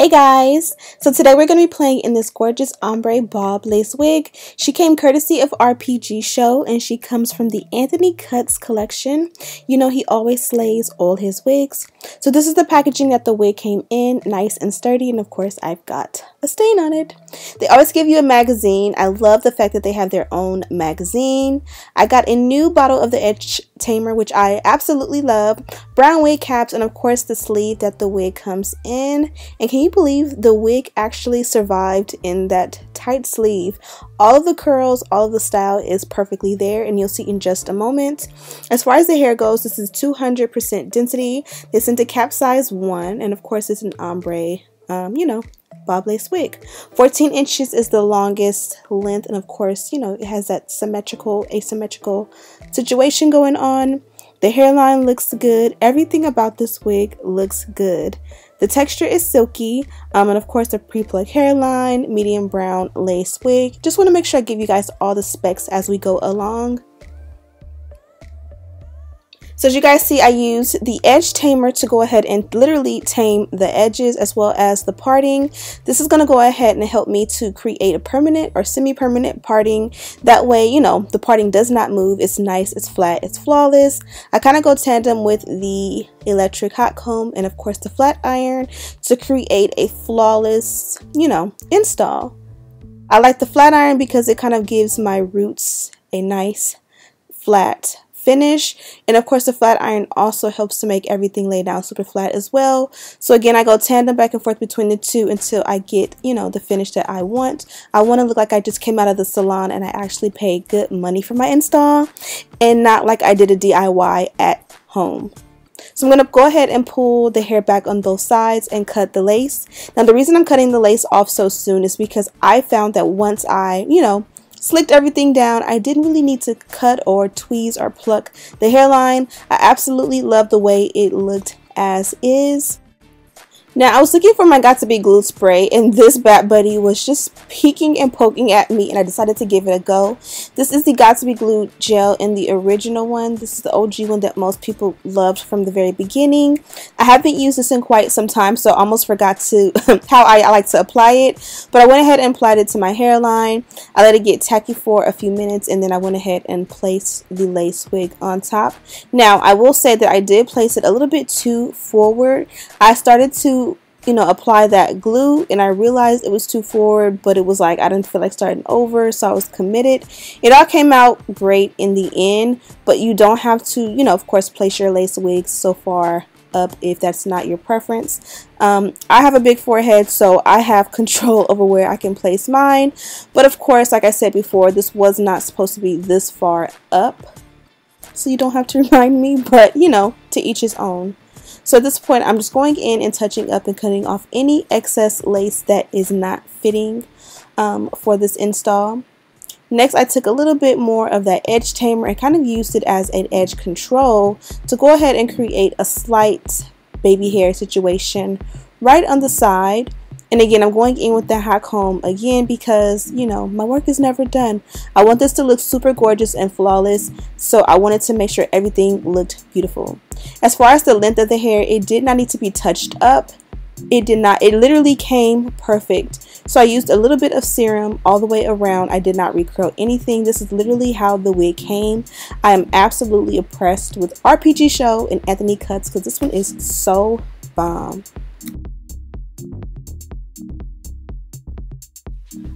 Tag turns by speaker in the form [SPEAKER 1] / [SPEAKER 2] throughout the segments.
[SPEAKER 1] Hey guys, so today we're going to be playing in this gorgeous ombre bob lace wig. She came courtesy of RPGshow and she comes from the Anthony Cuts collection. You know he always slays all his wigs. So this is the packaging that the wig came in, nice and sturdy, and of course I've got a stain on it. They always give you a magazine. I love the fact that they have their own magazine. I got a new bottle of the edge tamer, which I absolutely love, brown wig caps, and of course the sleeve that the wig comes in. And can you believe the wig actually survived in that tight sleeve? All of the curls, all of the style is perfectly there, and you'll see in just a moment. As far as the hair goes, this is 200% density. They sent a cap size 1, and of course it's an ombre, bob lace wig. 14 inches is the longest length, and of course, it has that asymmetrical situation going on. The hairline looks good. Everything about this wig looks good. The texture is silky, and of course a pre-plucked hairline, medium brown lace wig. Just want to make sure I give you guys all the specs as we go along. So as you guys see, I used the edge tamer to go ahead and literally tame the edges as well as the parting. This is going to go ahead and help me to create a permanent or semi-permanent parting. That way, the parting does not move. It's nice, it's flat, it's flawless. I kind of go tandem with the electric hot comb and of course the flat iron to create a flawless, install. I like the flat iron because it kind of gives my roots a nice flat finish, and of course the flat iron also helps to make everything lay down super flat as well. So again, I go tandem back and forth between the two until I get the finish that I want. I want to look like I just came out of the salon and I actually paid good money for my install and not like I did a DIY at home. So I'm going to go ahead and pull the hair back on both sides and cut the lace. Now the reason I'm cutting the lace off so soon is because I found that once I slicked everything down, I didn't really need to cut or tweeze or pluck the hairline. I absolutely love the way it looked as is. Now I was looking for my Got2b glue spray and this bad buddy was just peeking and poking at me, and I decided to give it a go. This is the Got2b glue gel in the original one. This is the OG one that most people loved from the very beginning. I haven't used this in quite some time, so I almost forgot to how I like to apply it, but I went ahead and applied it to my hairline. I let it get tacky for a few minutes, and then I went ahead and placed the lace wig on top. Now I will say that I did place it a little bit too forward. I started to apply that glue and I realized it was too forward, but it was like I didn't feel like starting over, so I was committed. It all came out great in the end, but you don't have to of course place your lace wigs so far up if that's not your preference. I have a big forehead, so I have control over where I can place mine, but of course, like I said before, this was not supposed to be this far up, so you don't have to remind me, but to each his own. So at this point, I'm just going in and touching up and cutting off any excess lace that is not fitting for this install. Next, I took a little bit more of that edge tamer and kind of used it as an edge control to go ahead and create a slight baby hair situation right on the side. And again, I'm going in with the hot comb again because, my work is never done. I want this to look super gorgeous and flawless, so I wanted to make sure everything looked beautiful. As far as the length of the hair, it did not need to be touched up. It did not. It literally came perfect. So I used a little bit of serum all the way around. I did not recurl anything. This is literally how the wig came. I am absolutely impressed with RPGshow and Anthony Cuts because this one is so bomb.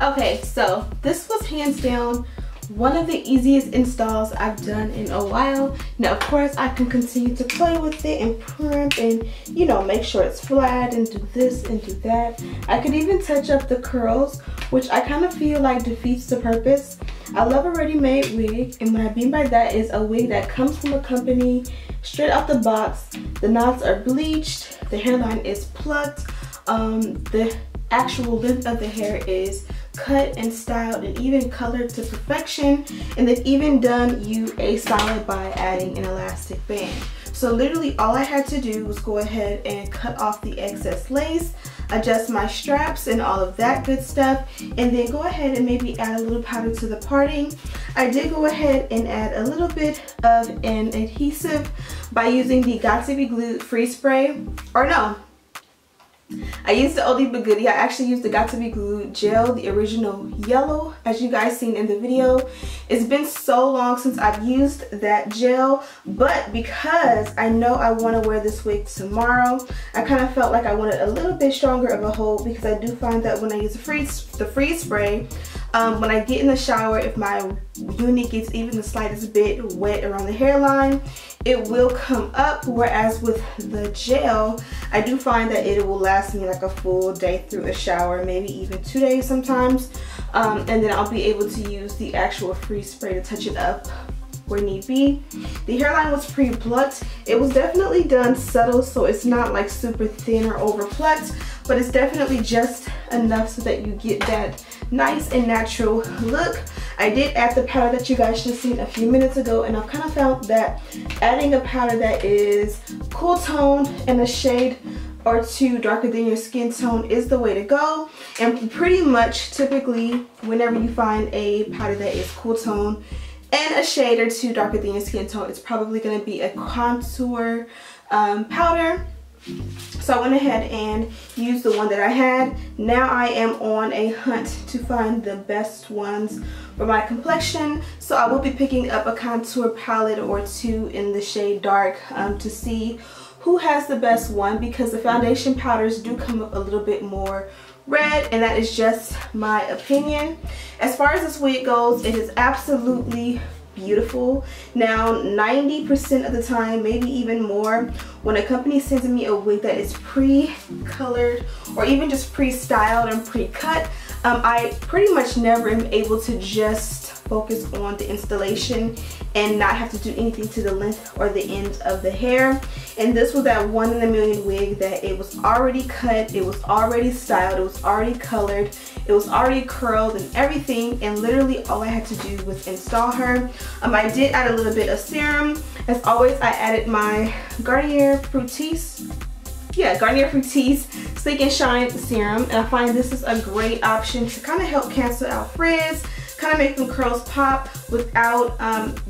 [SPEAKER 1] Okay, so this was hands down one of the easiest installs I've done in a while. Now, of course, I can continue to play with it and primp and, make sure it's flat and do this and do that. I could even touch up the curls, which I kind of feel like defeats the purpose. I love a ready-made wig, and what I mean by that is a wig that comes from a company straight out the box. The knots are bleached, the hairline is plucked, the actual length of the hair is cut and styled and even colored to perfection, and they've even done you a solid by adding an elastic band. So literally all I had to do was go ahead and cut off the excess lace, adjust my straps and all of that good stuff, and then go ahead and maybe add a little powder to the parting. I did go ahead and add a little bit of an adhesive by using the Got2b Glue Free Spray, or no, I used the oldie but goodie. I actually used the Got To Be Glued gel, the original yellow, as you guys seen in the video. It's been so long since I've used that gel, but because I know I want to wear this wig tomorrow, I kind of felt like I wanted a little bit stronger of a hold, because I do find that when I use the freeze spray, when I get in the shower, if my unit gets even the slightest bit wet around the hairline, it will come up, whereas with the gel, I do find that it will last me like a full day through a shower, maybe even 2 days sometimes, and then I'll be able to use the actual freeze spray to touch it up where need be. The hairline was pre-plucked. It was definitely done subtle, so it's not like super thin or over plucked, but it's definitely just enough so that you get that nice and natural look. I did add the powder that you guys just seen a few minutes ago, and I've kind of found that adding a powder that is cool tone and a shade or two darker than your skin tone is the way to go. And pretty much typically whenever you find a powder that is cool tone and a shade or two darker than your skin tone, it's probably going to be a contour powder. So I went ahead and used the one that I had. Now I am on a hunt to find the best ones for my complexion. So I will be picking up a contour palette or two in the shade dark to see who has the best one, because the foundation powders do come up a little bit more red, and that is just my opinion. As far as this wig goes, it is absolutely beautiful. Now 90% of the time, maybe even more, when a company sends me a wig that is pre-colored or even just pre-styled and pre-cut, I pretty much never am able to just focus on the installation and not have to do anything to the length or the ends of the hair. And this was that 1 in a million wig that it was already cut, it was already styled, it was already colored, it was already curled and everything, and literally all I had to do was install her. I did add a little bit of serum. As always, I added my Garnier Fructis Sleek and Shine Serum, and I find this is a great option to kind of help cancel out frizz, kind of make them curls pop without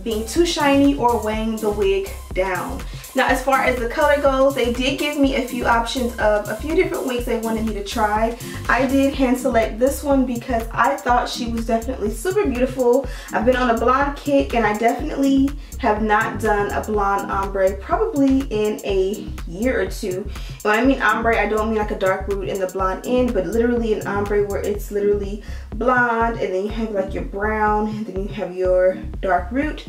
[SPEAKER 1] being too shiny or weighing the wig down. Now as far as the color goes, they did give me a few options of a few different wigs they wanted me to try. I did hand select this one because I thought she was definitely super beautiful. I've been on a blonde kick, and I definitely have not done a blonde ombre probably in a year or two. When I mean ombre, I don't mean like a dark root in the blonde end, but literally an ombre where it's literally blonde, and then you have like your brown, and then you have your dark root.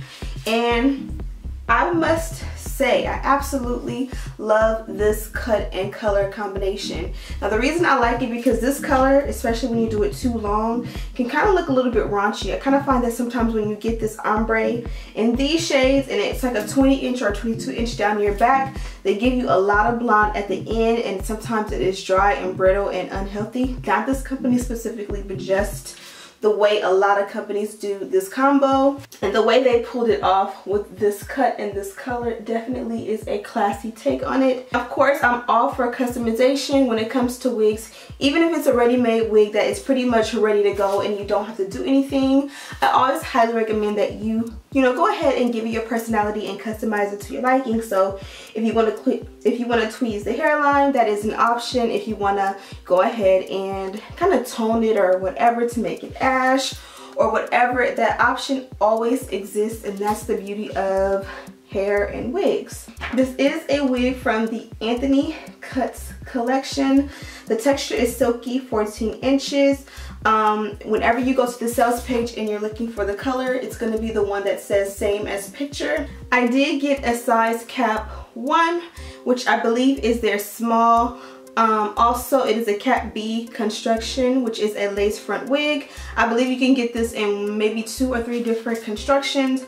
[SPEAKER 1] And I must say, I absolutely love this cut and color combination. Now the reason I like it, because this color, especially when you do it too long, can kind of look a little bit raunchy. I kind of find that sometimes when you get this ombre in these shades, and it's like a 20-inch or 22-inch down your back, they give you a lot of blonde at the end, and sometimes it is dry and brittle and unhealthy. Not this company specifically, but just the way a lot of companies do this combo, and the way they pulled it off with this cut and this color definitely is a classy take on it. Of course, I'm all for customization when it comes to wigs. Even if it's a ready-made wig that is pretty much ready to go and you don't have to do anything, I always highly recommend that you go ahead and give it your personality and customize it to your liking. So if you want to tweeze the hairline, that is an option. If you want to go ahead and kind of tone it or whatever to make it ash or whatever, that option always exists, and that's the beauty of hair and wigs. This is a wig from the Anthony Cuts collection. The texture is silky, 14 inches. Whenever you go to the sales page and you're looking for the color, it's going to be the one that says same as picture. I did get a size cap 1, which I believe is their small. Also, it is a cap B construction, which is a lace front wig. I believe you can get this in maybe 2 or 3 different constructions.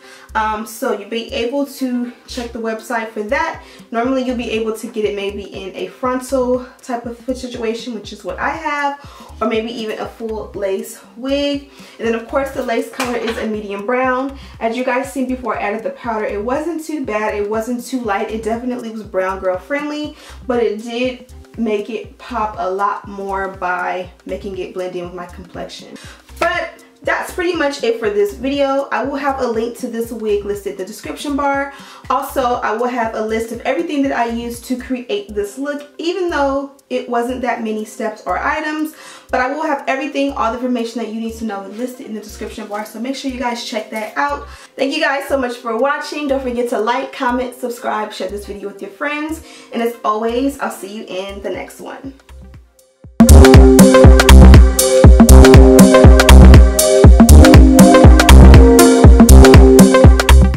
[SPEAKER 1] So you'll be able to check the website for that. Normally you'll be able to get it maybe in a frontal type of situation, which is what I have, or maybe even a full lace wig. And then of course the lace color is a medium brown. As you guys seen before I added the powder, it wasn't too bad, it wasn't too light, it definitely was brown girl friendly, but it did make it pop a lot more by making it blend in with my complexion. But that's pretty much it for this video. I will have a link to this wig listed in the description bar. Also, I will have a list of everything that I used to create this look, even though it wasn't that many steps or items. But I will have everything, all the information that you need to know listed in the description bar. So make sure you guys check that out. Thank you guys so much for watching. Don't forget to like, comment, subscribe, share this video with your friends. And as always, I'll see you in the next one.